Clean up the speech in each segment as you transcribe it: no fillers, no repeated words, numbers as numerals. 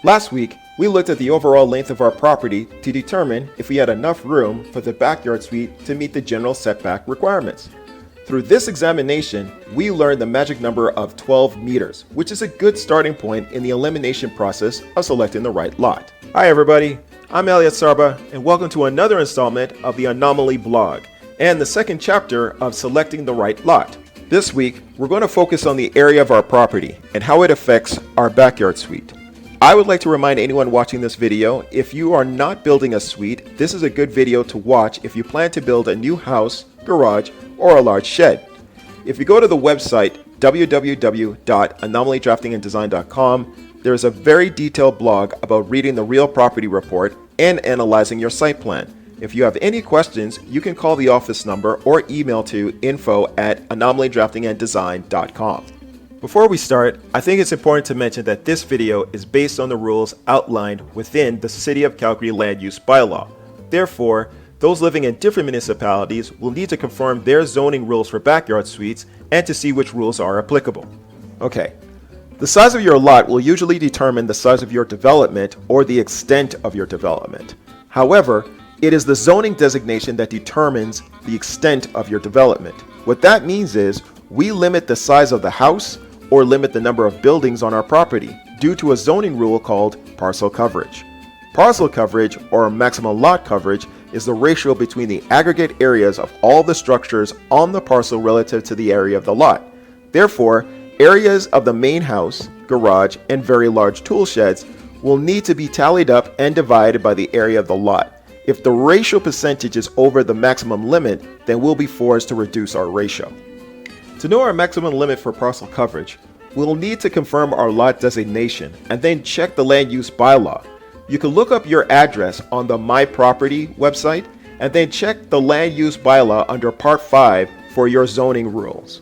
Last week, we looked at the overall length of our property to determine if we had enough room for the backyard suite to meet the general setback requirements. Through this examination, we learned the magic number of 12 meters, which is a good starting point in the elimination process of selecting the right lot. Hi everybody, I'm Elliot Sarba, and welcome to another installment of the Anomaly blog, and the second chapter of selecting the right lot. This week, we're going to focus on the area of our property and how it affects our backyard suite. I would like to remind anyone watching this video, if you are not building a suite, this is a good video to watch if you plan to build a new house, garage, or a large shed. If you go to the website www.anomalydraftinganddesign.com, there is a very detailed blog about reading the real property report and analyzing your site plan. If you have any questions, you can call the office number or email to info@anomalydraftinganddesign.com. Before we start, I think it's important to mention that this video is based on the rules outlined within the City of Calgary land use bylaw. Therefore, those living in different municipalities will need to confirm their zoning rules for backyard suites and to see which rules are applicable. Okay, the size of your lot will usually determine the size of your development or the extent of your development. However, it is the zoning designation that determines the extent of your development. What that means is we limit the size of the house or limit the number of buildings on our property due to a zoning rule called parcel coverage. Parcel coverage, or maximum lot coverage, is the ratio between the aggregate areas of all the structures on the parcel relative to the area of the lot. Therefore, areas of the main house, garage, and very large tool sheds will need to be tallied up and divided by the area of the lot. If the ratio percentage is over the maximum limit, then we'll be forced to reduce our ratio. To know our maximum limit for parcel coverage, we'll need to confirm our lot designation and then check the land use bylaw. You can look up your address on the My Property website and then check the land use bylaw under Part 5 for your zoning rules.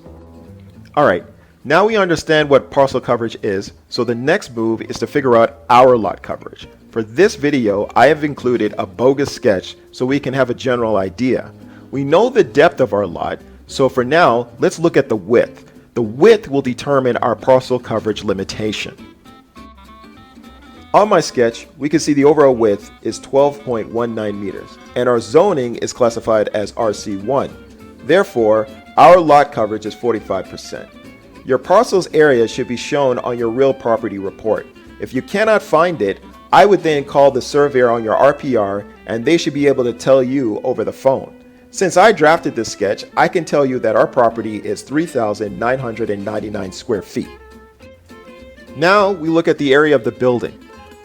Alright, now we understand what parcel coverage is, so the next move is to figure out our lot coverage. For this video, I have included a bogus sketch so we can have a general idea. We know the depth of our lot, so for now, let's look at the width. The width will determine our parcel coverage limitation. On my sketch, we can see the overall width is 12.19 meters, and our zoning is classified as RC1. Therefore, our lot coverage is 45%. Your parcel's area should be shown on your real property report. If you cannot find it, I would then call the surveyor on your RPR, and they should be able to tell you over the phone. Since I drafted this sketch, I can tell you that our property is 3,999 square feet. Now we look at the area of the building.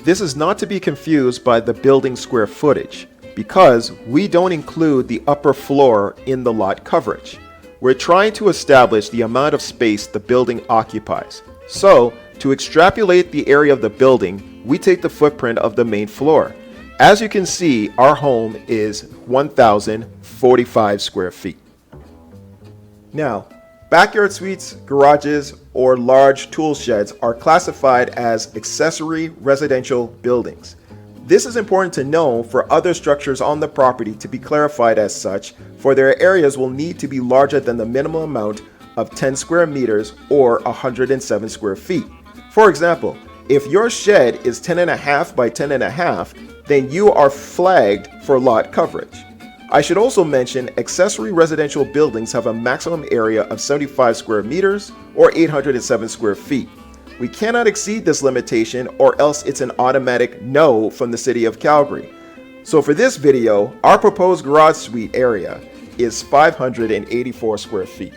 This is not to be confused by the building square footage, because we don't include the upper floor in the lot coverage. We're trying to establish the amount of space the building occupies. So, to extrapolate the area of the building, we take the footprint of the main floor. As you can see, our home is 1,045 square feet. Now, backyard suites, garages, or large tool sheds are classified as accessory residential buildings. This is important to know for other structures on the property to be clarified as such, for their areas will need to be larger than the minimum amount of 10 square meters or 107 square feet. For example, if your shed is 10.5 by 10.5, then you are flagged for lot coverage. I should also mention accessory residential buildings have a maximum area of 75 square meters or 807 square feet. We cannot exceed this limitation or else it's an automatic no from the City of Calgary. So for this video, our proposed garage suite area is 584 square feet.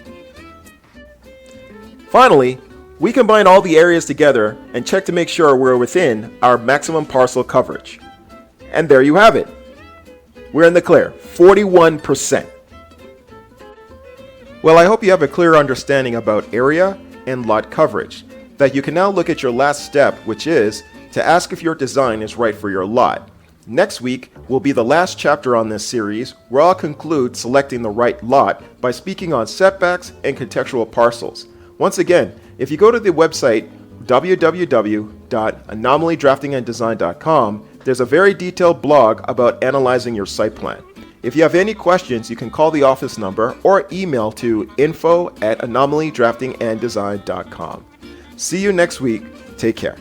Finally, we combine all the areas together and check to make sure we're within our maximum parcel coverage. And there you have it. We're in the clear, 41%. Well, I hope you have a clear understanding about area and lot coverage, that you can now look at your last step, which is to ask if your design is right for your lot. Next week will be the last chapter on this series, where I'll conclude selecting the right lot by speaking on setbacks and contextual parcels. Once again, if you go to the website www.anomalydraftinganddesign.com, there's a very detailed blog about analyzing your site plan. If you have any questions, you can call the office number or email to info@anomalydraftinganddesign.com. See you next week. Take care.